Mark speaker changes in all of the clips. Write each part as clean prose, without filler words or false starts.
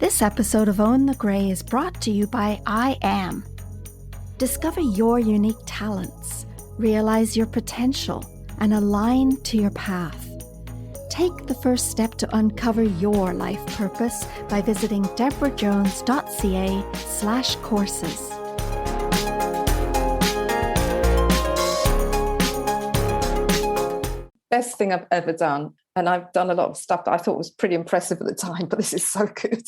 Speaker 1: This episode of Own the Grey is brought to you by I Am. Discover your unique talents, realize your potential, and align to your path. Take the first step to uncover your life purpose by visiting deborahjones.ca/courses.
Speaker 2: Best thing I've ever done. And I've done a lot of stuff that I thought was pretty impressive at the time, but this is so good.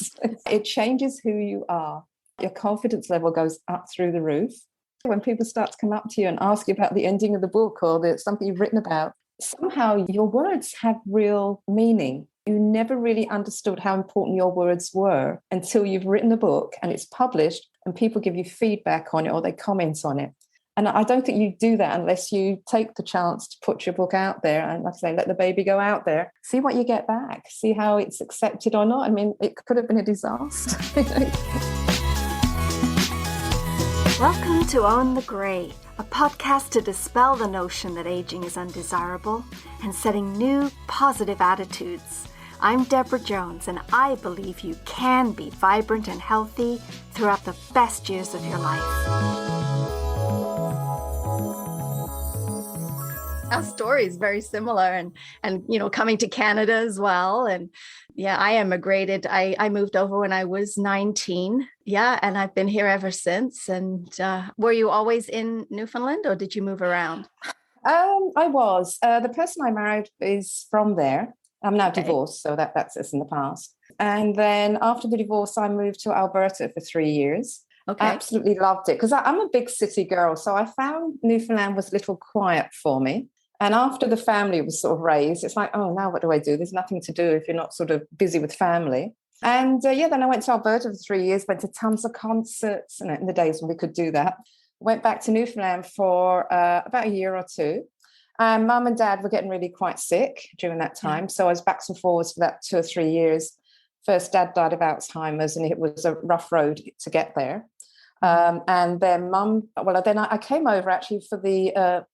Speaker 2: It changes who you are. Your confidence level goes up through the roof. When people start to come up to you and ask you about the ending of the book or something you've written about, somehow your words have real meaning. You never really understood how important your words were until you've written a book and it's published and people give you feedback on it or they comment on it. And I don't think you do that unless you take the chance to put your book out there and, like I say, let the baby go out there. See what you get back. See how it's accepted or not. I mean, it could have been a disaster.
Speaker 1: Welcome to Own the Grey, a podcast to dispel the notion that aging is undesirable and setting new, positive attitudes. I'm Deborah Jones, and I believe you can be vibrant and healthy throughout the best years of your life. Our story is very similar and you know, coming to Canada as well. And yeah, I emigrated. I moved over when I was 19. Yeah. And I've been here ever since. And were you always in Newfoundland or did you move around?
Speaker 2: I was. The person I married is from there. I'm now divorced, so that's us in the past. And then after the divorce, I moved to Alberta for 3 years. Okay. Absolutely loved it because I'm a big city girl. So I found Newfoundland was a little quiet for me. And after the family was sort of raised, it's like, oh, now what do I do? There's nothing to do if you're not sort of busy with family. And then I went to Alberta for 3 years, went to tons of concerts, and in the days when we could do that. Went back to Newfoundland for about a year or two. And Mum and Dad were getting really quite sick during that time. So I was back and forwards for that 2 or 3 years. First, Dad died of Alzheimer's, and it was a rough road to get there. And then Mum, then I came over actually for the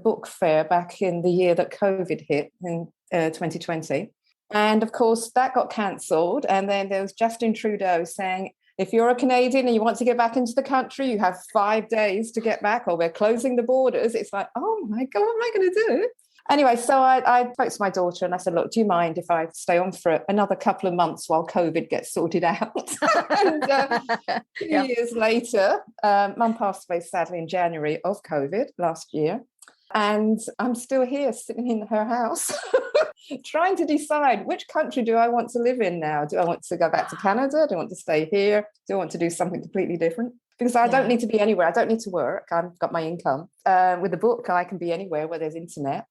Speaker 2: book fair back in the year that COVID hit in 2020. And of course, that got cancelled. And then there was Justin Trudeau saying, if you're a Canadian and you want to get back into the country, you have 5 days to get back or we're closing the borders. It's like, oh my God, what am I going to do? Anyway, so I spoke to my daughter and I said, look, do you mind if I stay on for another couple of months while COVID gets sorted out? And 2 years later, Mum passed away sadly in January of COVID last year. And I'm still here sitting in her house trying to decide which country do I want to live in now? Do I want to go back to Canada? Do I want to stay here? Do I want to do something completely different? Because I don't need to be anywhere. I don't need to work. I've got my income. With a book, I can be anywhere where there's internet.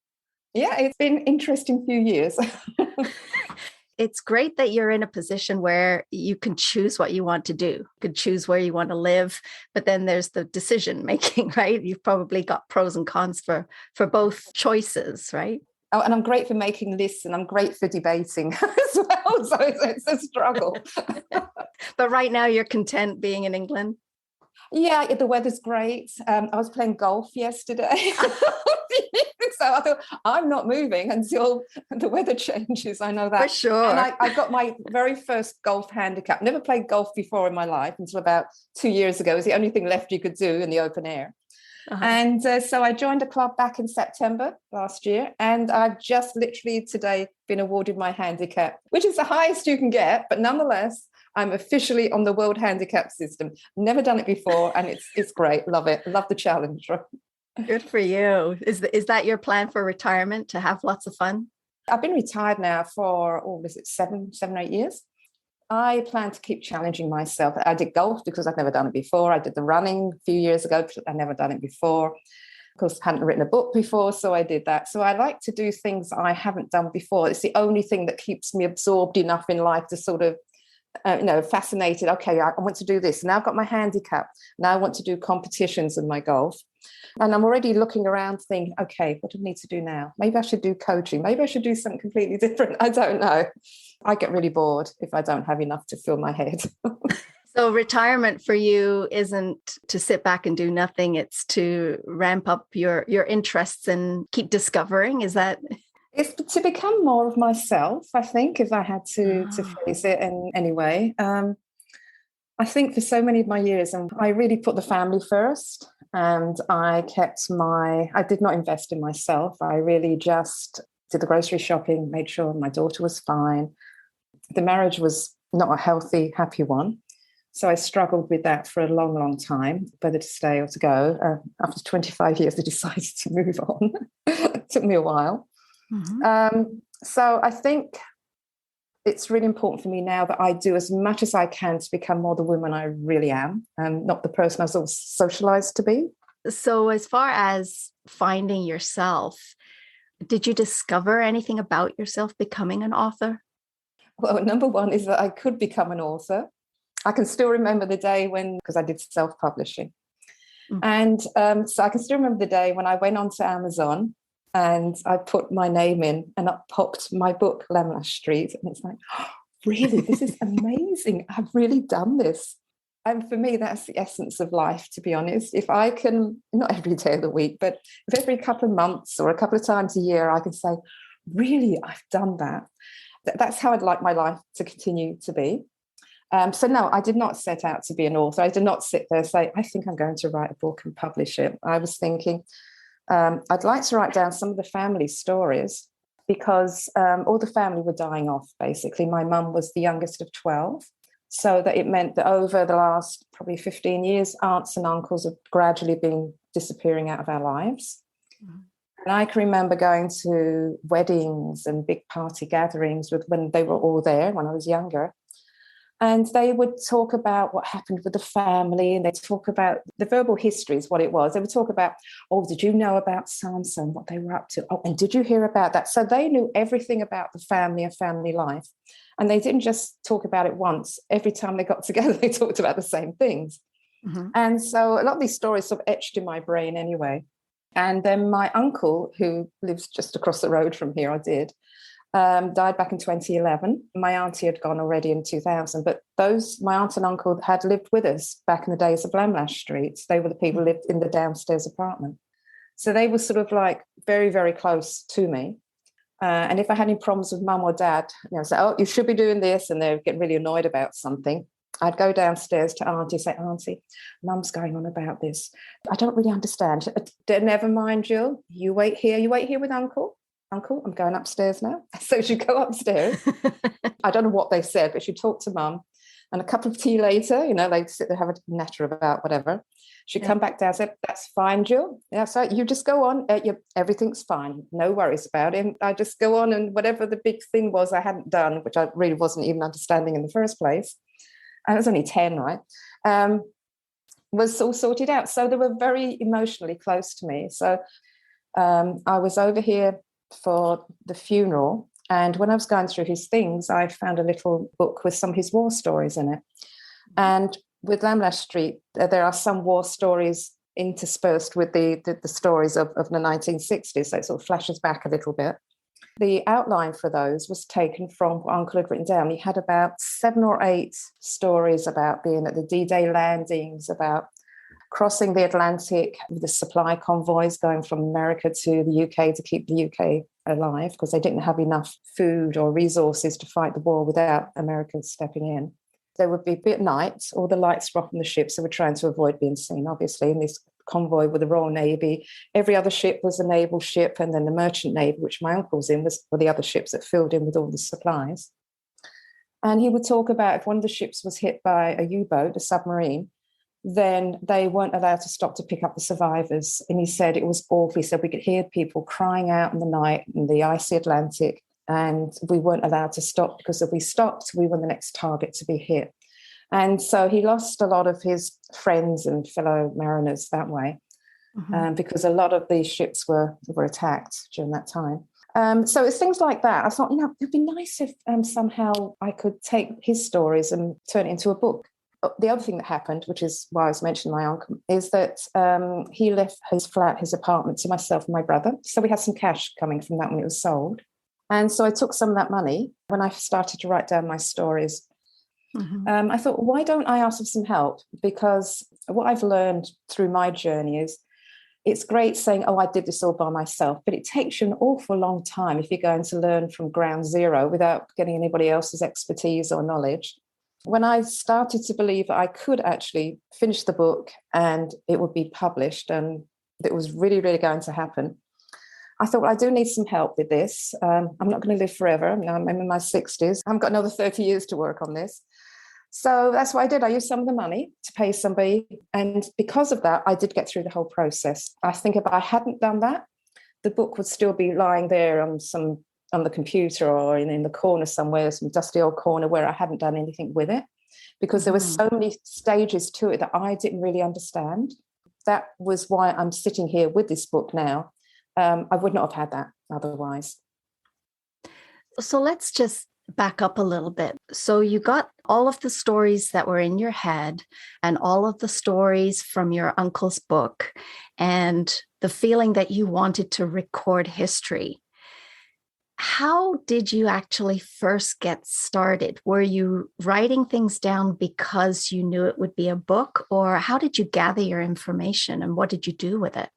Speaker 2: Yeah, it's been an interesting few years.
Speaker 1: It's great that you're in a position where you can choose what you want to do. You can choose where you want to live, but then there's the decision making, right? You've probably got pros and cons for both choices, right?
Speaker 2: Oh, and I'm great for making lists and I'm great for debating as well. So it's a struggle.
Speaker 1: But right now you're content being in England?
Speaker 2: Yeah, the weather's great. I was playing golf yesterday. So I thought, I'm not moving until the weather changes. I know that.
Speaker 1: For sure.
Speaker 2: And I got my very first golf handicap. Never played golf before in my life until about 2 years ago. It was the only thing left you could do in the open air. Uh-huh. And so I joined a club back in September last year. And I've just literally today been awarded my handicap, which is the highest you can get. But nonetheless, I'm officially on the World Handicap System. Never done it before. And it's great. Love it. Love the challenge.
Speaker 1: Good for you. Is that your plan for retirement, to have lots of fun?
Speaker 2: I've been retired now for, 7 or 8 years. I plan to keep challenging myself. I did golf because I've never done it before. I did the running a few years ago. I've never done it before. Of course, I hadn't written a book before, so I did that. So I like to do things I haven't done before. It's the only thing that keeps me absorbed enough in life to sort of fascinated. Okay, I want to do this. Now I've got my handicap. Now I want to do competitions in my golf. And I'm already looking around thinking, okay, what do I need to do now? Maybe I should do coaching. Maybe I should do something completely different. I don't know. I get really bored if I don't have enough to fill my head.
Speaker 1: So retirement for you isn't to sit back and do nothing. It's to ramp up your interests and keep discovering. Is that
Speaker 2: It's to become more of myself, I think, if I had to phrase it in any way. I think for so many of my years, I really put the family first, and I did not invest in myself. I really just did the grocery shopping, made sure my daughter was fine. The marriage was not a healthy, happy one. So I struggled with that for a long, long time, whether to stay or to go. After 25 years, I decided to move on. It took me a while. So I think it's really important for me now that I do as much as I can to become more the woman I really am, not the person I was always socialized to be.
Speaker 1: So as far as finding yourself, did you discover anything about yourself becoming an author?
Speaker 2: Well, number one is that I could become an author. I can still remember the day because I did self-publishing. And so I can still remember the day when I went onto Amazon and I put my name in and up popped my book, Lamlash Street. And it's like, oh, really, this is amazing. I've really done this. And for me, that's the essence of life, to be honest. If I can, not every day of the week, but if every couple of months or a couple of times a year, I can say, really, I've done that. That's how I'd like my life to continue to be. So no, I did not set out to be an author. I did not sit there and say, I think I'm going to write a book and publish it. I was thinking, I'd like to write down some of the family stories because all the family were dying off, basically. My mum was the youngest of 12. So that it meant that over the last probably 15 years, aunts and uncles have gradually been disappearing out of our lives. And I can remember going to weddings and big party gatherings when they were all there when I was younger. And they would talk about what happened with the family, and they'd talk about the verbal history is what it was. They would talk about, oh, did you know about so-and-so, what they were up to? Oh, and did you hear about that? So they knew everything about the family and family life. And they didn't just talk about it once. Every time they got together, they talked about the same things. And so a lot of these stories sort of etched in my brain anyway. And then my uncle, who lives just across the road from here, died back in 2011. My auntie had gone already in 2000, but my aunt and uncle had lived with us back in the days of Lamlash Street. They were the people who lived in the downstairs apartment. So they were sort of like very, very close to me. And if I had any problems with mum or dad, say, oh, you should be doing this, and they'd get really annoyed about something, I'd go downstairs to Auntie, say, Auntie, Mum's going on about this. I don't really understand. Never mind, Jill. You wait here. You wait here with Uncle. Uncle, I'm going upstairs now. So she'd go upstairs. I don't know what they said, but she'd talk to Mum. And a cup of tea later, they'd sit there, have a natter about whatever. She'd come back down and say, that's fine, Jill. Yeah, so you just go on. Everything's fine. No worries about it. I just go on, and whatever the big thing was I hadn't done, which I really wasn't even understanding in the first place, I was only 10, right, was all sorted out. So they were very emotionally close to me. So I was over here for the funeral, and when I was going through his things, I found a little book with some of his war stories in it. And with Lamlash Street, there are some war stories interspersed with the stories of the 1960s, so it sort of flashes back a little bit. The outline for those was taken from what Uncle had written down. He had about 7 or 8 stories about being at the D-Day landings, about crossing the Atlantic with the supply convoys going from America to the UK to keep the UK alive, because they didn't have enough food or resources to fight the war without Americans stepping in. There would be at night, all the lights were off on the ships, so we're trying to avoid being seen, obviously, in this convoy with the Royal Navy. Every other ship was a naval ship, and then the Merchant Navy, which my uncle was in, were the other ships that filled in with all the supplies. And he would talk about if one of the ships was hit by a U-boat, a submarine, then they weren't allowed to stop to pick up the survivors. And he said it was awful. He said we could hear people crying out in the night in the icy Atlantic, and we weren't allowed to stop, because if we stopped, we were the next target to be hit. And so he lost a lot of his friends and fellow mariners that way, because a lot of these ships were attacked during that time. So it's things like that. I thought, it'd be nice if somehow I could take his stories and turn it into a book. The other thing that happened, which is why I was mentioning my uncle, is that he left his flat, his apartment, to myself and my brother. So we had some cash coming from that when it was sold. And so I took some of that money when I started to write down my stories. I thought, why don't I ask for some help? Because what I've learned through my journey is it's great saying, oh, I did this all by myself, but it takes you an awful long time if you're going to learn from ground zero without getting anybody else's expertise or knowledge. When I started to believe that I could actually finish the book and it would be published and it was really, really going to happen, I thought, well, I do need some help with this. I'm not going to live forever. I'm in my 60s. I've got another 30 years to work on this. So that's what I did. I used some of the money to pay somebody. And because of that, I did get through the whole process. I think if I hadn't done that, the book would still be lying there on the computer or in the corner somewhere, some dusty old corner where I hadn't done anything with it, because there were so many stages to it that I didn't really understand. That was why I'm sitting here with this book now. I would not have had that otherwise.
Speaker 1: So let's just back up a little bit. So you got all of the stories that were in your head and all of the stories from your uncle's book and the feeling that you wanted to record history. How did you actually first get started? Were you writing things down because you knew it would be a book, or how did you gather your information and what did you do with it?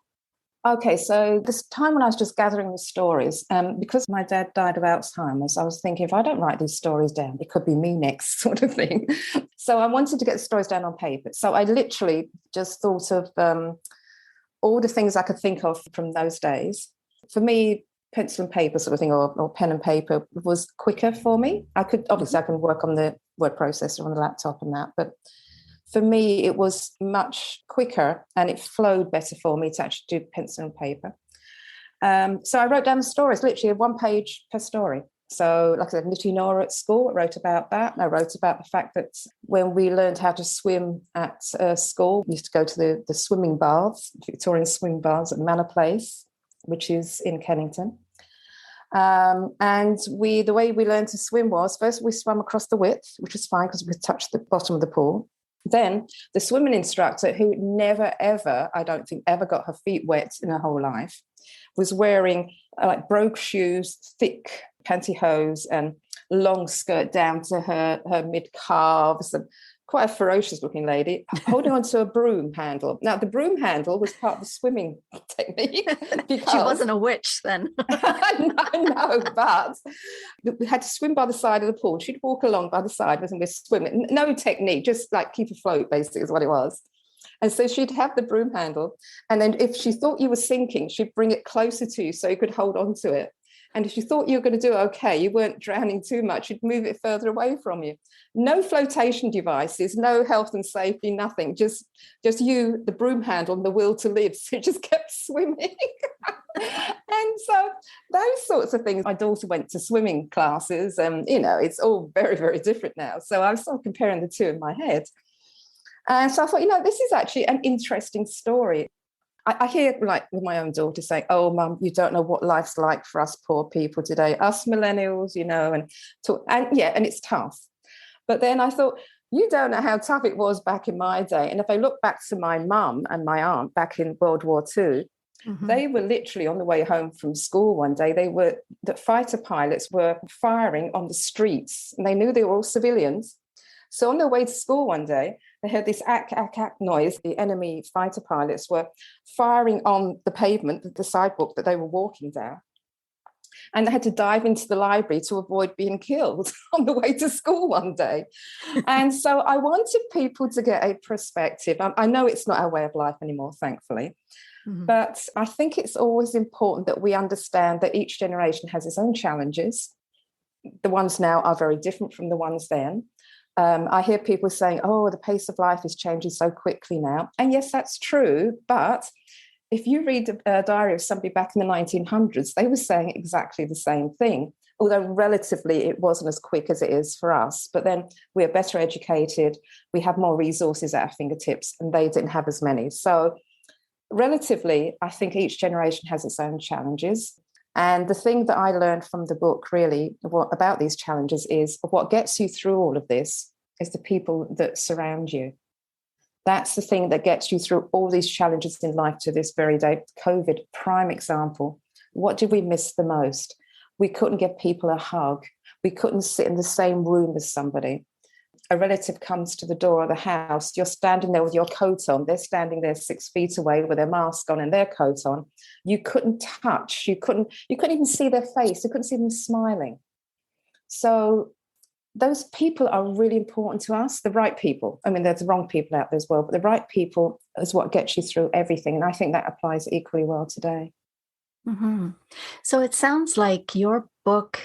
Speaker 2: Okay, so this time when I was just gathering the stories, because my dad died of Alzheimer's, I was thinking, if I don't write these stories down, it could be me next, sort of thing. So I wanted to get the stories down on paper. So I literally just thought of all the things I could think of from those days. For me, pencil and paper sort of thing, or pen and paper was quicker for me. I can work on the word processor on the laptop and that, but for me, it was much quicker and it flowed better for me to actually do pencil and paper. So I wrote down the stories, literally 1 page per story. So like I said, Nitty Nora at school, I wrote about that. I wrote about the fact that when we learned how to swim at school, we used to go to the swimming baths, Victorian swimming baths at Manor Place, which is in Kennington. And the way we learned to swim was, first we swam across the width, which was fine because we could touch the bottom of the pool. Then the swimming instructor, who never, ever, I don't think, ever got her feet wet in her whole life, was wearing like brogue shoes, thick pantyhose and long skirt down to her mid-calves, and quite a ferocious looking lady, holding onto a broom handle. Now, the broom handle was part of the swimming technique. Because
Speaker 1: she wasn't a witch then.
Speaker 2: no, but we had to swim by the side of the pool. She'd walk along by the side and we're swimming. No technique, just like keep afloat, basically, is what it was. And so she'd have the broom handle. And then if she thought you were sinking, she'd bring it closer to you so you could hold on to it. And if you thought you were going to do okay, you weren't drowning too much, you'd move it further away from you. No flotation devices, no health and safety, nothing. Just you, the broom handle, and the will to live. So you just kept swimming. And so those sorts of things. My daughter went to swimming classes, and it's all very, very different now. So I was sort of comparing the two in my head. And so I thought, this is actually an interesting story. I hear, like, with my own daughter saying, oh, Mum, you don't know what life's like for us poor people today, us millennials, and it's tough. But then I thought, you don't know how tough it was back in my day. And if I look back to my mum and my aunt back in World War II, they were literally on the way home from school one day. The fighter pilots were firing on the streets, and they knew they were all civilians. So on their way to school one day, they heard this ack, ack, ack noise. The enemy fighter pilots were firing on the pavement, the sidewalk that they were walking down. And they had to dive into the library to avoid being killed on the way to school one day. And so I wanted people to get a perspective. I know it's not our way of life anymore, thankfully. But I think it's always important that we understand that each generation has its own challenges. The ones now are very different from the ones then. I hear people saying, oh, the pace of life is changing so quickly now. And yes, that's true. But if you read a diary of somebody back in the 1900s, they were saying exactly the same thing, although relatively it wasn't as quick as it is for us. But then we're better educated, we have more resources at our fingertips, and they didn't have as many. So relatively, I think each generation has its own challenges. And the thing that I learned from the book really about these challenges is what gets you through all of this is the people that surround you. That's the thing that gets you through all these challenges in life to this very day. COVID, prime example. What did we miss the most? We couldn't give people a hug. We couldn't sit in the same room as somebody. a relative comes to the door of the house, you're standing there with your coat on, they're standing there 6 feet away with their mask on and their coat on. You couldn't touch, you couldn't even see their face, you couldn't see them smiling. So those people are really important to us, the right people. I mean, there's the wrong people out there as well, but the right people is what gets you through everything. And I think that applies equally well today.
Speaker 1: Mm-hmm. So it sounds like your book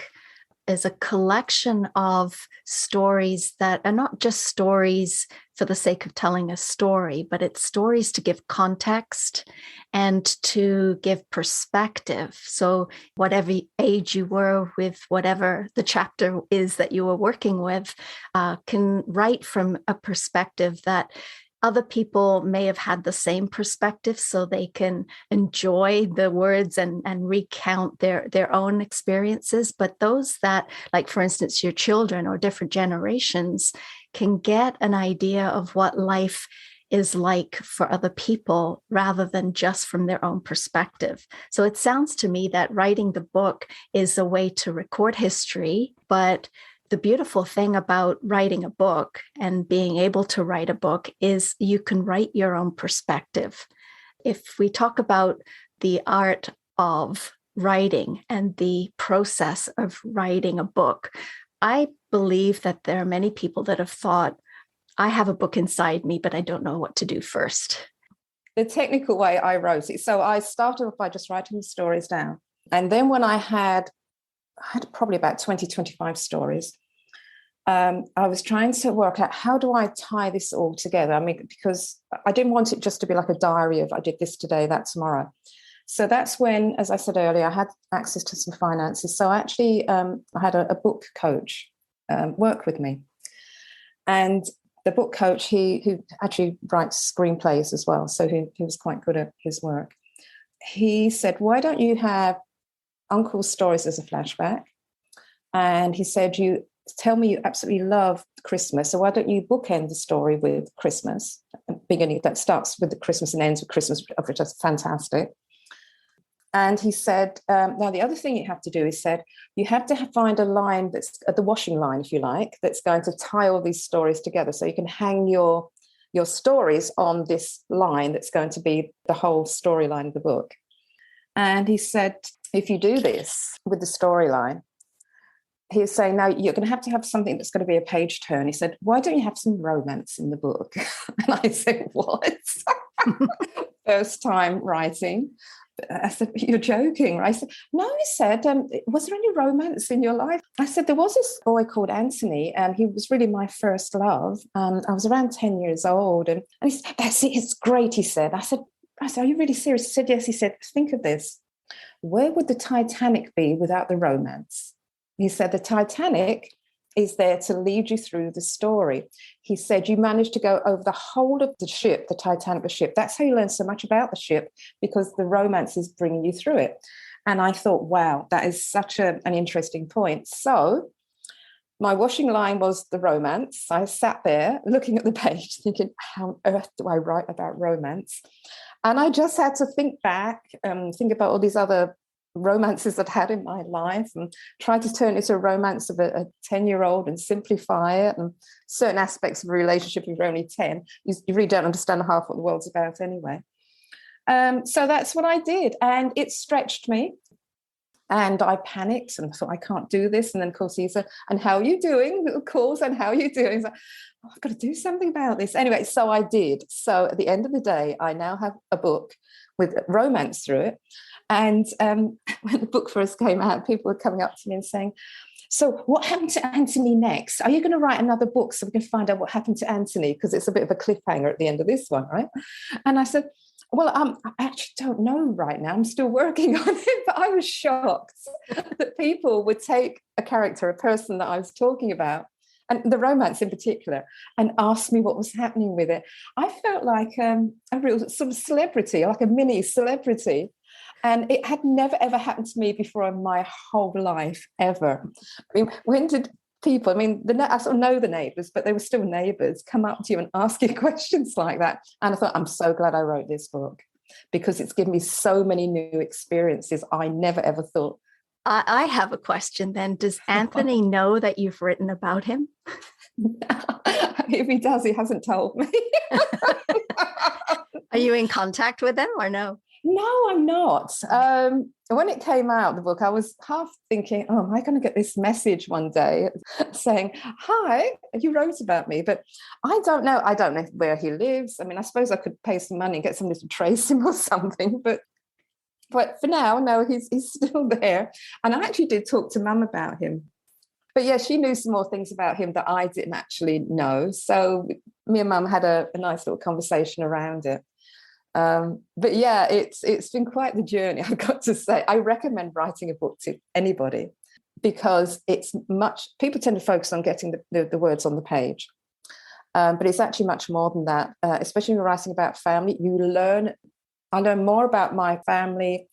Speaker 1: is a collection of stories that are not just stories for the sake of telling a story, but it's stories to give context and to give perspective. So whatever age you were with, whatever the chapter is that you were working with, can write from a perspective that other people may have had the same perspective, so they can enjoy the words and recount their own experiences. But those that, like, for instance, your children or different generations, can get an idea of what life is like for other people rather than just from their own perspective. So it sounds to me that writing the book is a way to record history, but the beautiful thing about writing a book and being able to write a book is you can write your own perspective. If we talk about the art of writing and the process of writing a book, I believe that there are many people that have thought, I have a book inside me, but I don't know what to do first.
Speaker 2: The technical way I wrote it. So I started off by just writing the stories down. And then when I had probably about 20, 25 stories, I was trying to work out, how do I tie this all together? I mean, because I didn't want it just to be like a diary of I did this today, that tomorrow. So that's when, as I said earlier, I had access to some finances. So I had a book coach work with me. And the book coach, who actually writes screenplays as well, so he was quite good at his work. He said, why don't you have Uncle's stories as a flashback? And he said, you tell me you absolutely love Christmas, so why don't you bookend the story with Christmas, beginning that starts with the Christmas and ends with Christmas, which is fantastic. And he said, now the other thing you have to do, he said, you have to find a line that's the washing line, if you like, that's going to tie all these stories together, so you can hang your stories on this line that's going to be the whole storyline of the book. And he said, if you do this with the storyline, he was saying, now you're going to have something that's going to be a page turn. He said, why don't you have some romance in the book? And I said, what? First time writing. I said, you're joking, right? I said, no, he said, was there any romance in your life? I said, there was this boy called Anthony, and he was really my first love. I was around 10 years old. And he said, that's it, it's great, he said. I said, are you really serious? He said, yes. He said, think of this. Where would the Titanic be without the romance? He said, the Titanic is there to lead you through the story. He said, you managed to go over the whole of the ship, the Titanic, the ship. That's how you learn so much about the ship, because the romance is bringing you through it. And I thought, wow, that is such an interesting point. So my washing line was the romance. I sat there looking at the page thinking, how on earth do I write about romance? And I just had to think back, think about all these other romances I'd had in my life and try to turn it into a romance of a 10-year-old and simplify it, and certain aspects of a relationship if you're only 10. You really don't understand half what the world's about anyway. So that's what I did. And it stretched me. And I panicked and thought, I can't do this. And then, of course, he said, and how are you doing? Little calls, and how are you doing? Like, oh, I've got to do something about this. Anyway, so I did. So at the end of the day, I now have a book with romance through it. And when the book first came out, people were coming up to me and saying, so what happened to Anthony next? Are you going to write another book so we can find out what happened to Anthony? Because it's a bit of a cliffhanger at the end of this one, right? And I said, well, I actually don't know right now. I'm still working on it. But I was shocked that people would take a character, a person that I was talking about, and the romance in particular, and ask me what was happening with it. I felt like a real sort of celebrity, like a mini celebrity. And it had never, ever happened to me before in my whole life, ever. I mean, when did people, I sort of know the neighbours, but they were still neighbours, come up to you and ask you questions like that? And I thought, I'm so glad I wrote this book, because it's given me so many new experiences I never, ever thought.
Speaker 1: I have a question then. Does Anthony know that you've written about him?
Speaker 2: If he does, he hasn't told me.
Speaker 1: Are you in contact with them or no?
Speaker 2: No, I'm not. When it came out, the book, I was half thinking, oh, am I going to get this message one day saying, hi, you wrote about me? But I don't know. I don't know where he lives. I mean, I suppose I could pay some money and get somebody to trace him or something. But for now, no, he's still there. And I actually did talk to Mum about him. But yeah, she knew some more things about him that I didn't actually know. So me and Mum had a nice little conversation around it. But yeah, it's been quite the journey, I've got to say. I recommend writing a book to anybody because people tend to focus on getting the words on the page. But it's actually much more than that, especially when you're writing about family. I learned more about my family,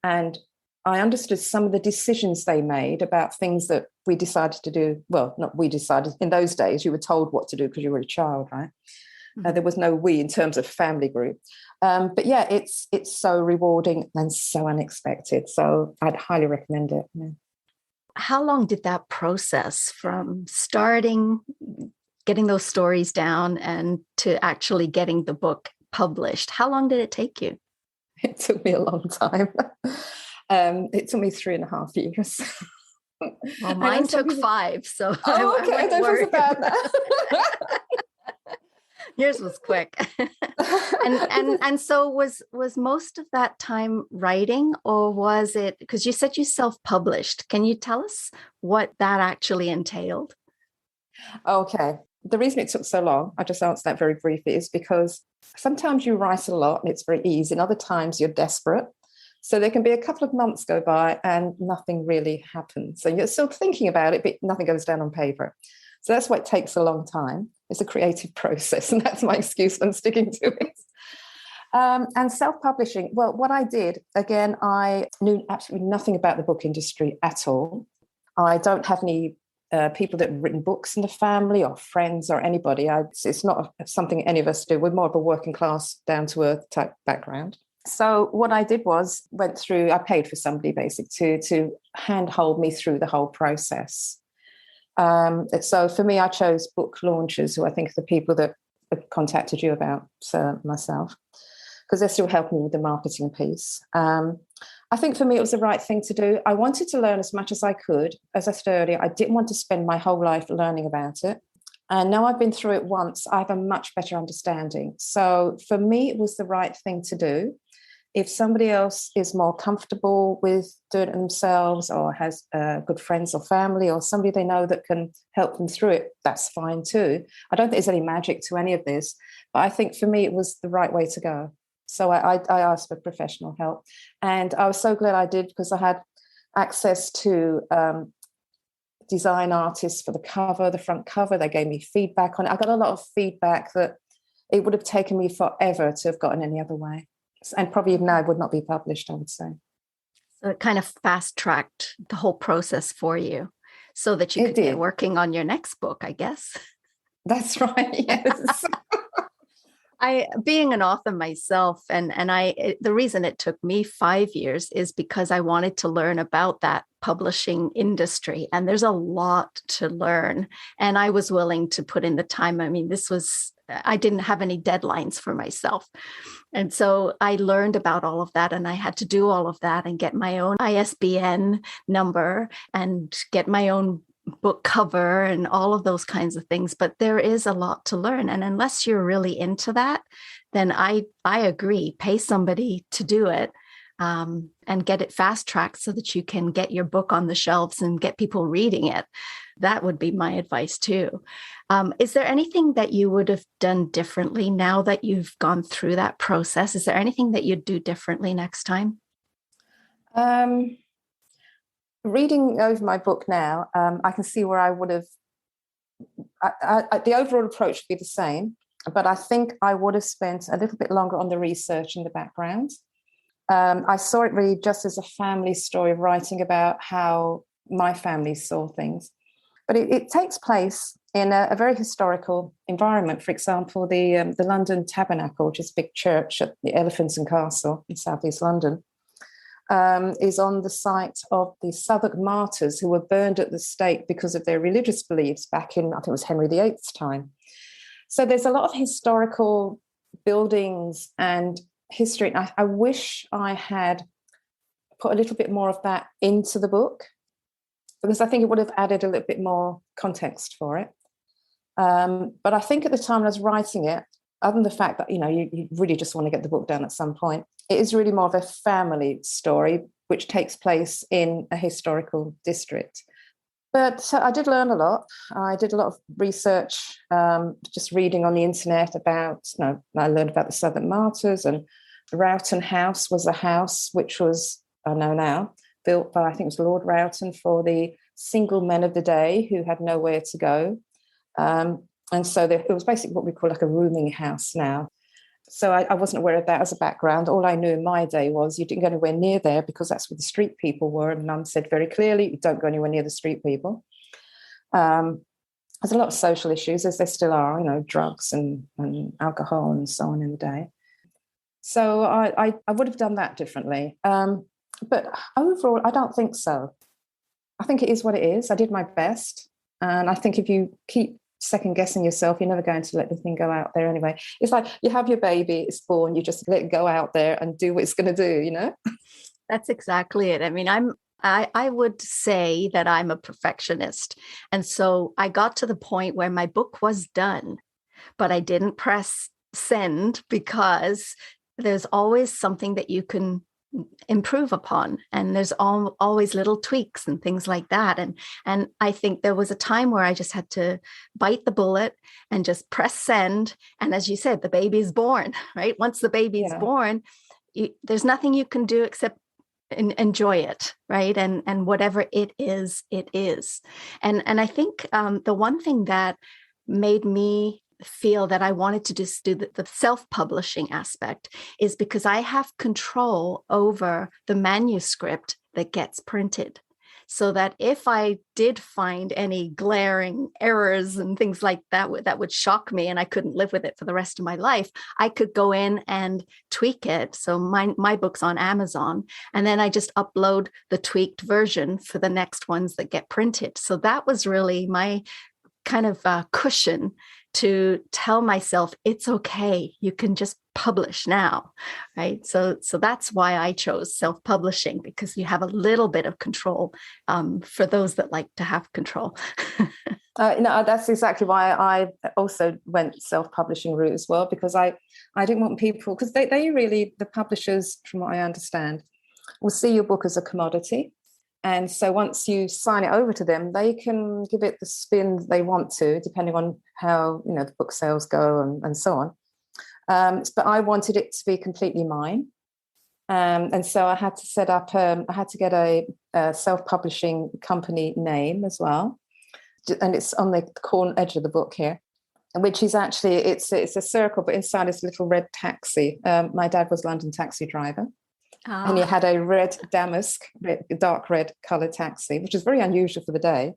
Speaker 2: and I understood some of the decisions they made about things that we decided to do. Well, not we decided. In those days, you were told what to do because you were a child, right? There was no we in terms of family group. But yeah, it's so rewarding and so unexpected. So I'd highly recommend it. Yeah.
Speaker 1: How long did that process from starting, getting those stories down, and to actually getting the book published? How long did it take you?
Speaker 2: It took me a long time. It took me 3.5 years.
Speaker 1: Well, mine took 5. So
Speaker 2: okay, I don't feel about that.
Speaker 1: Yours was quick. and so was most of that time writing, or was it, because you said you self-published? Can you tell us what that actually entailed?
Speaker 2: Okay. The reason it took so long, I'll just answer that very briefly, is because sometimes you write a lot and it's very easy, and other times you're desperate. So there can be a couple of months go by and nothing really happens. So you're still thinking about it, but nothing goes down on paper. So that's why it takes a long time. It's a creative process, and that's my excuse. I'm sticking to it. And self-publishing, well, what I did, again, I knew absolutely nothing about the book industry at all. I don't have any people that have written books in the family or friends or anybody. It's not something any of us do. We're more of a working class, down-to-earth type background. So what I did was I paid for somebody basically to handhold me through the whole process. So for me, I chose book launchers, who I think are the people that have contacted you about myself, because they're still helping me with the marketing piece. I think for me, it was the right thing to do. I wanted to learn as much as I could. As I said earlier, I didn't want to spend my whole life learning about it. And now I've been through it once, I have a much better understanding. So for me, it was the right thing to do. If somebody else is more comfortable with doing it themselves, or has good friends or family or somebody they know that can help them through it, that's fine too. I don't think there's any magic to any of this, but I think for me it was the right way to go. So I asked for professional help, and I was so glad I did, because I had access to design artists for the front cover. They gave me feedback on it. I got a lot of feedback that it would have taken me forever to have gotten any other way. And probably even now it would not be published, I would say.
Speaker 1: So it kind of fast-tracked the whole process for you so that you could get working on your next book, I guess.
Speaker 2: That's right, yes.
Speaker 1: Being an author myself, the reason it took me 5 years is because I wanted to learn about that publishing industry. And there's a lot to learn. And I was willing to put in the time. I mean, I didn't have any deadlines for myself. And so I learned about all of that, and I had to do all of that and get my own ISBN number and get my own book cover and all of those kinds of things. But there is a lot to learn. And unless you're really into that, then I agree, pay somebody to do it, and get it fast tracked so that you can get your book on the shelves and get people reading it. That would be my advice too. Is there anything that you would have done differently now that you've gone through that process? Is there anything that you'd do differently next time?
Speaker 2: Reading over my book now, I can see where I would have, the overall approach would be the same, but I think I would have spent a little bit longer on the research in the background. I saw it really just as a family story of writing about how my family saw things. But it takes place in a very historical environment. For example, the London Tabernacle, which is a big church at the Elephant and Castle in southeast London. is on the site of the Southwark martyrs who were burned at the stake because of their religious beliefs back in, I think it was Henry VIII's time. So there's a lot of historical buildings and history. And I wish I had put a little bit more of that into the book, because I think it would have added a little bit more context for it. But I think at the time when I was writing it, other than the fact that, you really just want to get the book done at some point, it is really more of a family story, which takes place in a historical district. But so I did learn a lot. I did a lot of research, just reading on the internet about, I learned about the Southern Martyrs, and Rowton House was a house which was, I know now, built by, I think it was Lord Rowton, for the single men of the day who had nowhere to go. And so it was basically what we call like a rooming house now. So I wasn't aware of that as a background. All I knew in my day was you didn't go anywhere near there because that's where the street people were. And Mum said very clearly, you don't go anywhere near the street people. There's a lot of social issues, as there still are, drugs and alcohol and so on in the day. So I would have done that differently. But overall, I don't think so. I think it is what it is. I did my best. And I think if you keep second guessing yourself, you're never going to let the thing go out there anyway. It's like you have your baby, it's born, you just let it go out there and do what it's going to do,
Speaker 1: That's exactly it. I mean, I would say that I'm a perfectionist. And so I got to the point where my book was done, but I didn't press send because there's always something that you can improve upon, and there's always little tweaks and things like that, and I think there was a time where I just had to bite the bullet and just press send, and as you said, the baby is born, right? Once the baby is born, there's nothing you can do except enjoy it, right? And whatever it is, and I think the one thing that made me feel that I wanted to just do the self-publishing aspect is because I have control over the manuscript that gets printed. So that if I did find any glaring errors and things like that would shock me and I couldn't live with it for the rest of my life, I could go in and tweak it. So my book's on Amazon, and then I just upload the tweaked version for the next ones that get printed. So that was really my kind of cushion to tell myself it's okay, you can just publish now, right? So that's why I chose self-publishing, because you have a little bit of control for those that like to have control.
Speaker 2: That's exactly why I also went self-publishing route as well, because I didn't want people, because they really, the publishers, from what I understand, will see your book as a commodity. And so once you sign it over to them, they can give it the spin they want to, depending on how the book sales go and so on. But I wanted it to be completely mine. And so I had to set up, I had to get a self-publishing company name as well. And it's on the corner edge of the book here, which is actually, it's a circle, but inside is a little red taxi. My dad was a London taxi driver. And he had a red damask, dark red coloured taxi, which is very unusual for the day.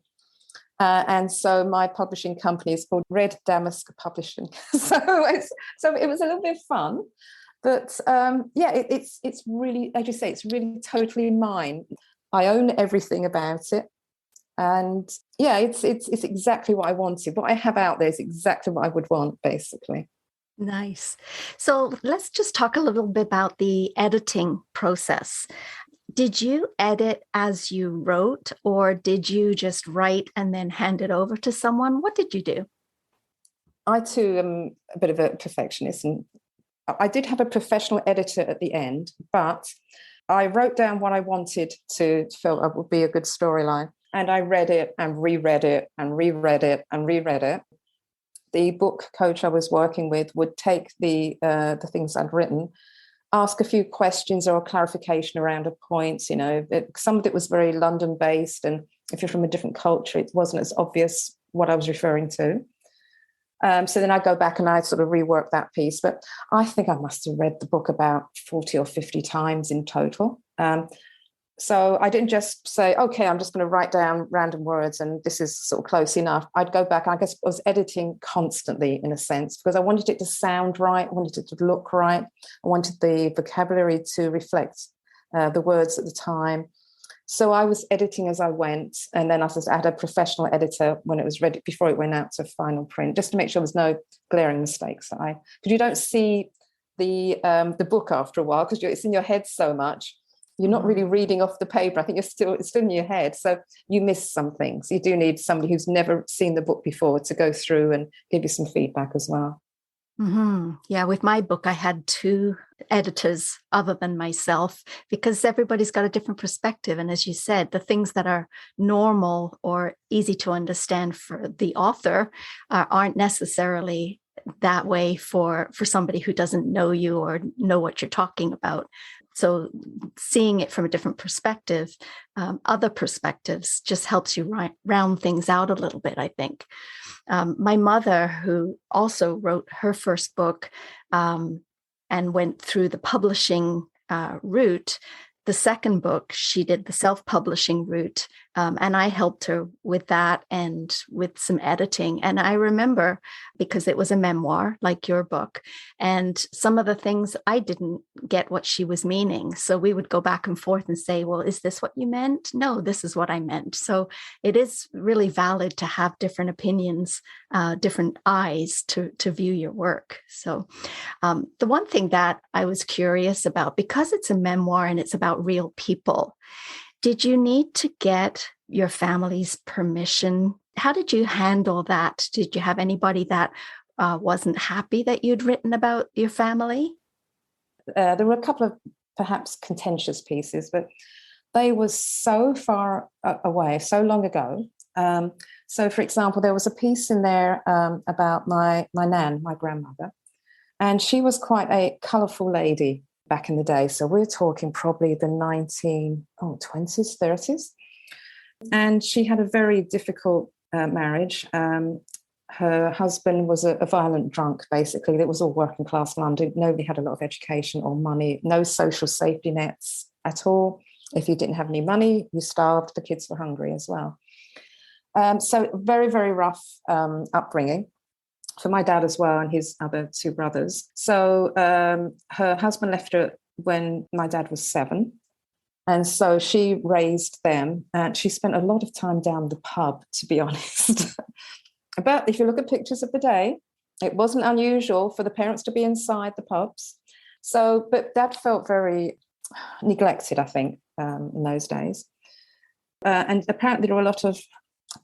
Speaker 2: And so my publishing company is called Red Damask Publishing. so it was a little bit fun. But it's really, as you say, it's really totally mine. I own everything about it. And it's exactly what I wanted. What I have out there is exactly what I would want, basically.
Speaker 1: Nice. So let's just talk a little bit about the editing process. Did you edit as you wrote, or did you just write and then hand it over to someone? What did you do?
Speaker 2: I too am a bit of a perfectionist, and I did have a professional editor at the end, but I wrote down what I wanted to feel would be a good storyline, and I read it and reread it and reread it and reread it. The book coach I was working with would take the things I'd written, ask a few questions or a clarification around a point. Some of it was very London-based, and if you're from a different culture, it wasn't as obvious what I was referring to. So then I go back and I sort of rework that piece. But I think I must have read the book about 40 or 50 times in total. So I didn't just say, okay, I'm just going to write down random words and this is sort of close enough. I'd go back. I guess I was editing constantly, in a sense, because I wanted it to sound right. I wanted it to look right. I wanted the vocabulary to reflect the words at the time. So I was editing as I went, and then I had a professional editor when it was ready, before it went out to final print, just to make sure there's no glaring mistakes. Because you don't see the book after a while because it's in your head so much. You're not really reading off the paper. I think it's still in your head. So you miss some things. You do need somebody who's never seen the book before to go through and give you some feedback as well.
Speaker 1: Mm-hmm. Yeah, with my book, I had 2 editors other than myself because everybody's got a different perspective. And as you said, the things that are normal or easy to understand for the author aren't necessarily that way for somebody who doesn't know you or know what you're talking about. So seeing it from a different perspective, other perspectives, just helps you round things out a little bit, I think. My mother, who also wrote her first book and went through the publishing route, the second book, she did the self-publishing route, and I helped her with that and with some editing. And I remember, because it was a memoir, like your book, and some of the things I didn't get what she was meaning. So we would go back and forth and say, well, is this what you meant? No, this is what I meant. So it is really valid to have different opinions, different eyes to view your work. So the one thing that I was curious about, because it's a memoir and it's about real people, did you need to get your family's permission? How did you handle that? Did you have anybody that wasn't happy that you'd written about your family?
Speaker 2: There were a couple of perhaps contentious pieces, but they were so far away, so long ago. So, for example, there was a piece in there about my nan, my grandmother, and she was quite a colourful lady back in the day. So we're talking probably the 1920s, 30s. And she had a very difficult marriage. Her husband was a violent drunk, basically. It was all working class London. Nobody had a lot of education or money, no social safety nets at all. If you didn't have any money, you starved. The kids were hungry as well. So very, very rough upbringing for my dad as well and his other 2 brothers. So her husband left her when my dad was 7. And so she raised them. And she spent a lot of time down the pub, to be honest. But if you look at pictures of the day, it wasn't unusual for the parents to be inside the pubs. So, but Dad felt very neglected, I think, in those days. And apparently there were a lot of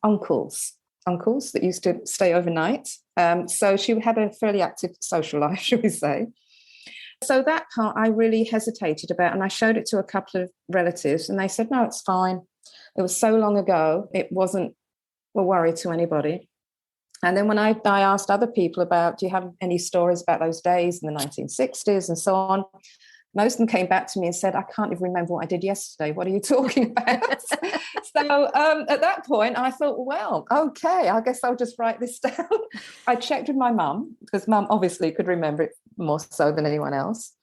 Speaker 2: uncles that used to stay overnight. So she had a fairly active social life, should we say. So that part I really hesitated about, and I showed it to a couple of relatives, and they said, no, it's fine. It was so long ago, it wasn't a worry to anybody. And then when I asked other people about, do you have any stories about those days in the 1960s and so on, most of them came back to me and said, I can't even remember what I did yesterday. What are you talking about? So at that point, I thought, well, okay, I guess I'll just write this down. I checked with my mum, because mum obviously could remember it more so than anyone else.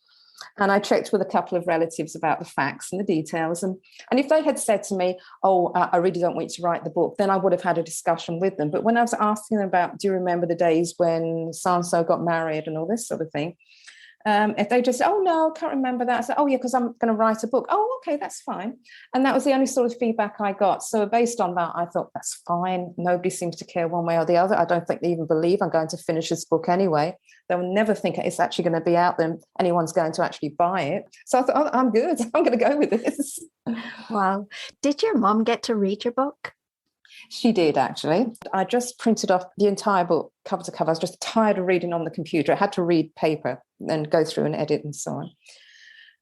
Speaker 2: And I checked with a couple of relatives about the facts and the details. And if they had said to me, oh, I really don't want you to write the book, then I would have had a discussion with them. But when I was asking them about, do you remember the days when so-and-so got married and all this sort of thing, if they just, oh, no, I can't remember that. I said, oh, yeah, because I'm going to write a book. Oh, okay, that's fine. And that was the only sort of feedback I got. So based on that, I thought, that's fine. Nobody seems to care one way or the other. I don't think they even believe I'm going to finish this book anyway. They'll never think it's actually going to be out there and anyone's going to actually buy it. So I thought, oh, I'm good. I'm going to go with this.
Speaker 1: Wow. Did your mom get to read your book?
Speaker 2: She did, actually. I just printed off the entire book, cover to cover. I was just tired of reading on the computer. I had to read paper and go through and edit and so on.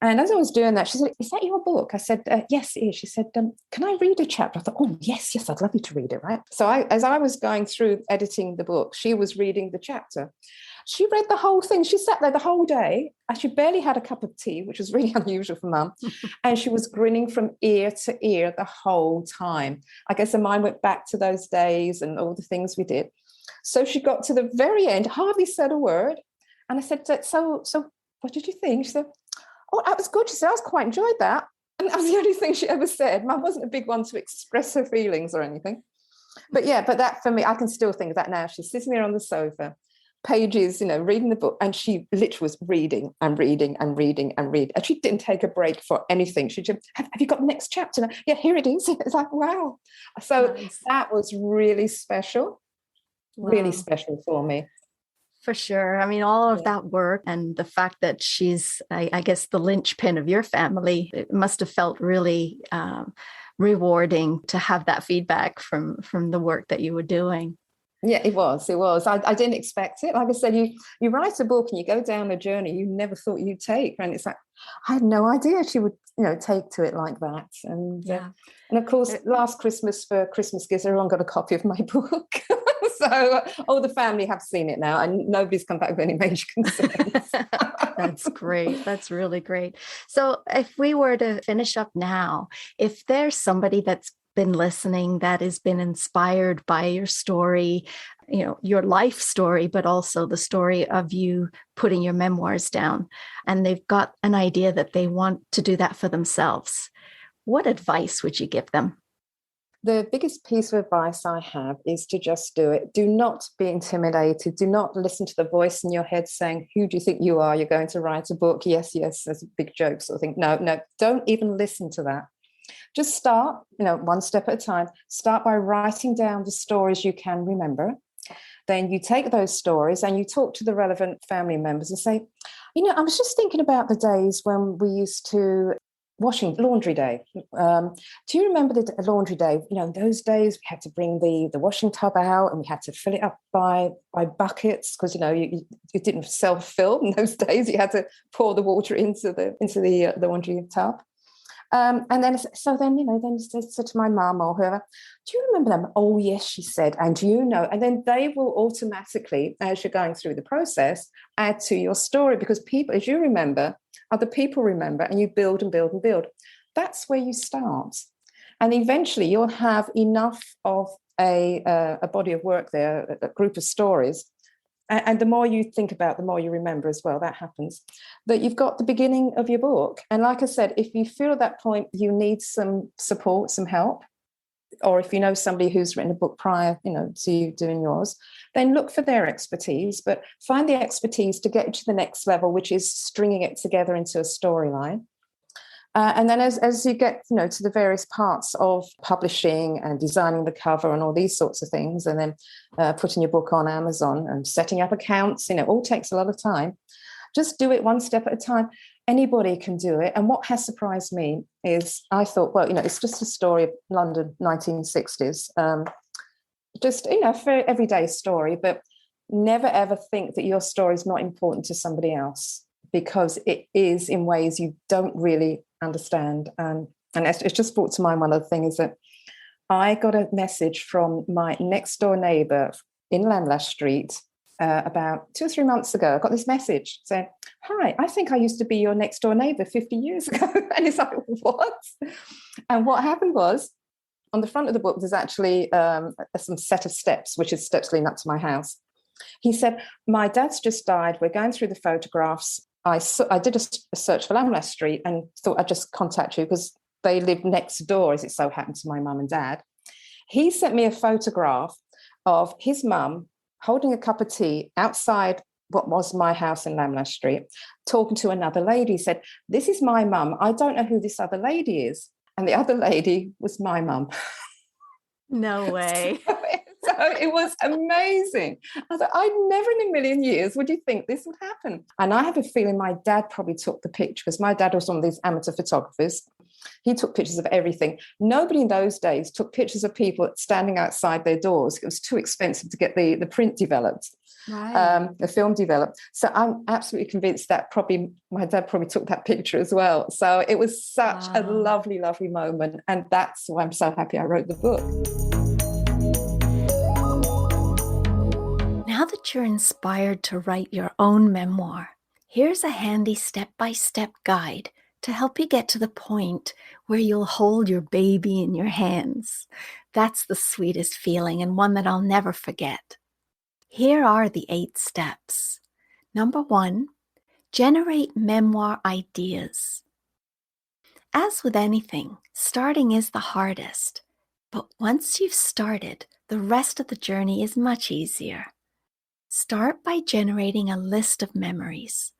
Speaker 2: And as I was doing that, she said, is that your book? I said, yes, it is. She said, can I read a chapter? I thought, oh, yes, I'd love you to read it, right? So as I was going through editing the book, she was reading the chapter. She read the whole thing. She sat there the whole day. She barely had a cup of tea, which was really unusual for mum. And she was grinning from ear to ear the whole time. I guess her mind went back to those days and all the things we did. So she got to the very end, hardly said a word. And I said, so what did you think? She said, oh, that was good. She said, I quite enjoyed that. And that was the only thing she ever said. Mum wasn't a big one to express her feelings or anything. But yeah, but that for me, I can still think of that now. She's sitting there on the sofa, pages, reading the book, and she literally was reading and reading and reading and reading, and she didn't take a break for anything. She just, have you got the next chapter? Yeah, here it is. It's like, wow. So that was really special, really special for me.
Speaker 1: For sure. I mean, all of that work and the fact that she's, I guess, the linchpin of your family, it must have felt really rewarding to have that feedback from the work that you were doing.
Speaker 2: Yeah, it was. I didn't expect it. Like I said, you write a book and you go down a journey you never thought you'd take. And it's like, I had no idea she would, take to it like that. And and of course, last Christmas, for Christmas gifts, everyone got a copy of my book. So all the family have seen it now, and nobody's come back with any major concerns.
Speaker 1: That's great. That's really great. So if we were to finish up now, if there's somebody that's been listening that has been inspired by your story, your life story, but also the story of you putting your memoirs down, and they've got an idea that they want to do that for themselves, what advice would you give them?
Speaker 2: The biggest piece of advice I have is to just do it. Do not be intimidated. Do not listen to the voice in your head saying, who do you think you are? You're going to write a book. Yes, there's a big joke sort of thing. No, don't even listen to that. Just start, one step at a time. Start by writing down the stories you can remember. Then you take those stories and you talk to the relevant family members and say, I was just thinking about the days when we used to laundry day. Do you remember the laundry day? Those days we had to bring the washing tub out and we had to fill it up by buckets because you didn't self-fill in those days. You had to pour the water into the laundry tub. And then I said to my mum or whoever, do you remember them? Oh, yes, she said. And and then they will automatically, as you're going through the process, add to your story, because people, as you remember, other people remember, and you build and build and build. That's where you start. And eventually you'll have enough of a body of work there, a group of stories. And the more you think about, the more you remember as well. That happens. That you've got the beginning of your book. And like I said, if you feel at that point you need some support, some help, or if you know somebody who's written a book prior, to you doing yours, then look for their expertise. But find the expertise to get you to the next level, which is stringing it together into a storyline. And then as you get, to the various parts of publishing and designing the cover and all these sorts of things, and then putting your book on Amazon and setting up accounts, all takes a lot of time. Just do it one step at a time. Anybody can do it. And what has surprised me is I thought, well, it's just a story of London, 1960s. Just, a very everyday story, but never, ever think that your story is not important to somebody else, because it is in ways you don't really understand. And it's just brought to mind one other thing is that I got a message from my next door neighbour in Lamlash Street about 2 or 3 months ago. I got this message saying, hi, I think I used to be your next door neighbour 50 years ago. And it's like, what? And what happened was, on the front of the book, there's actually some set of steps, which is steps leading up to my house. He said, my dad's just died. We're going through the photographs. I did a search for Lamlash Street and thought I'd just contact you because they live next door, as it so happened, to my mum and dad. He sent me a photograph of his mum holding a cup of tea outside what was my house in Lamlash Street, talking to another lady. He said, this is my mum. I don't know who this other lady is. And the other lady was my mum.
Speaker 1: No way.
Speaker 2: So it was amazing. I thought, I'd never in a million years would you think this would happen. And I have a feeling my dad probably took the picture, because my dad was one of these amateur photographers. He took pictures of everything. Nobody in those days took pictures of people standing outside their doors. It was too expensive to get the print developed. Right. The film developed. So I'm absolutely convinced that probably my dad probably took that picture as well. So it was such a lovely, lovely moment. And that's why I'm so happy I wrote the book.
Speaker 1: Now that you're inspired to write your own memoir, here's a handy step-by-step guide to help you get to the point where you'll hold your baby in your hands. That's the sweetest feeling, and one that I'll never forget. Here are the 8 steps. Number 1, generate memoir ideas. As with anything, starting is the hardest, but once you've started, the rest of the journey is much easier. Start by generating a list of memories.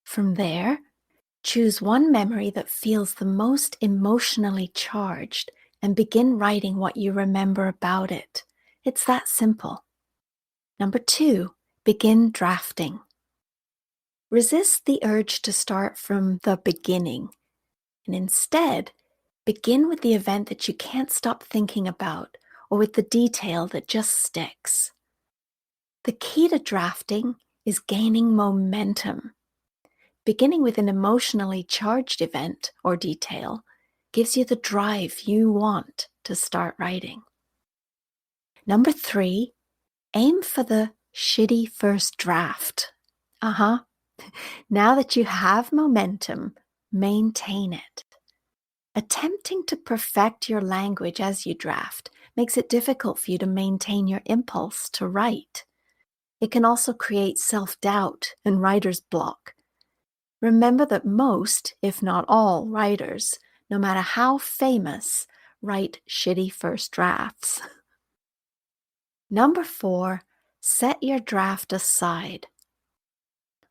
Speaker 1: From there, choose one memory that feels the most emotionally charged and begin writing what you remember about it. It's that simple. Number 2, begin drafting. Resist the urge to start from the beginning, and instead, begin with the event that you can't stop thinking about or with the detail that just sticks. The key to drafting is gaining momentum. Beginning with an emotionally charged event or detail gives you the drive you want to start writing. Number 3, aim for the shitty first draft. Now that you have momentum, maintain it. Attempting to perfect your language as you draft makes it difficult for you to maintain your impulse to write. It can also create self-doubt and writer's block. Remember that most, if not all, writers, no matter how famous, write shitty first drafts. Number 4, set your draft aside.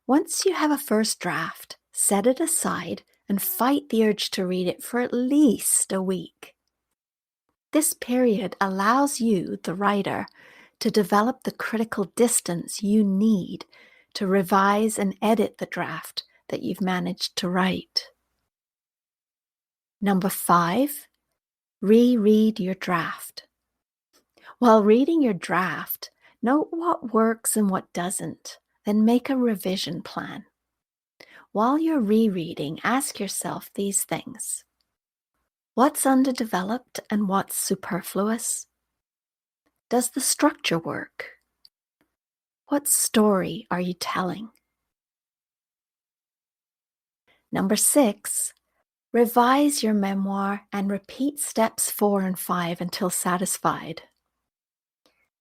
Speaker 1: Once you have a first draft, set it aside and fight the urge to read it for at least a week. This period allows you, the writer, to develop the critical distance you need to revise and edit the draft that you've managed to write. Number 5, reread your draft. While reading your draft, note what works and what doesn't, then make a revision plan. While you're rereading, ask yourself these things. What's underdeveloped and what's superfluous? Does the structure work? What story are you telling? Number 6, revise your memoir and repeat steps 4 and 5 until satisfied.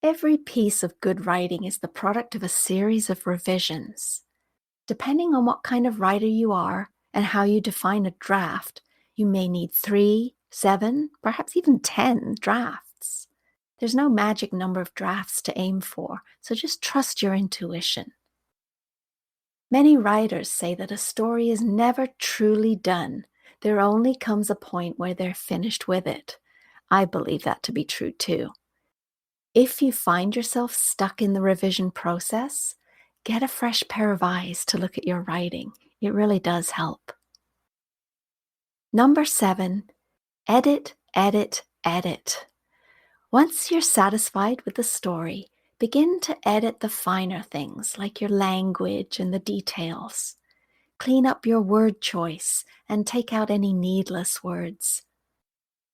Speaker 1: Every piece of good writing is the product of a series of revisions. Depending on what kind of writer you are and how you define a draft, you may need 3, 7, perhaps even 10 drafts. There's no magic number of drafts to aim for, so just trust your intuition. Many writers say that a story is never truly done. There only comes a point where they're finished with it. I believe that to be true too. If you find yourself stuck in the revision process, get a fresh pair of eyes to look at your writing. It really does help. Number 7, edit, edit, edit. Once you're satisfied with the story, begin to edit the finer things like your language and the details. Clean up your word choice and take out any needless words.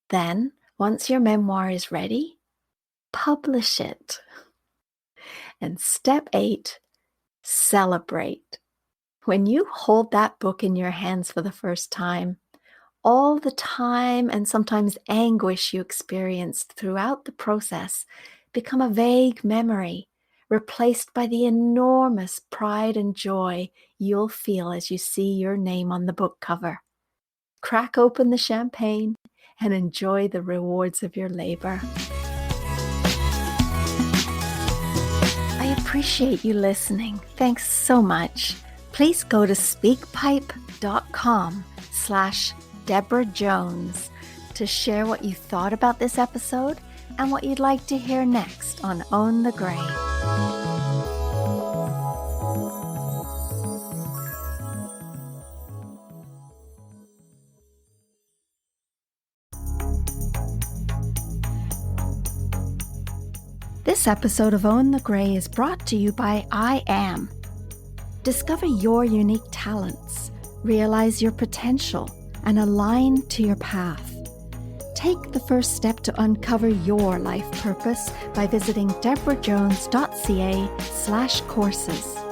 Speaker 1: Then, once your memoir is ready, publish it. And step 8, celebrate. When you hold that book in your hands for the first time, all the time and sometimes anguish you experienced throughout the process become a vague memory, replaced by the enormous pride and joy you'll feel as you see your name on the book cover. Crack open the champagne and enjoy the rewards of your labor. I appreciate you listening. Thanks so much. Please go to speakpipe.com/Deborah Jones to share what you thought about this episode and what you'd like to hear next on Own the Gray. This episode of Own the Gray is brought to you by I Am. Discover your unique talents, realize your potential, and align to your path. Take the first step to uncover your life purpose by visiting deborahjones.ca/courses.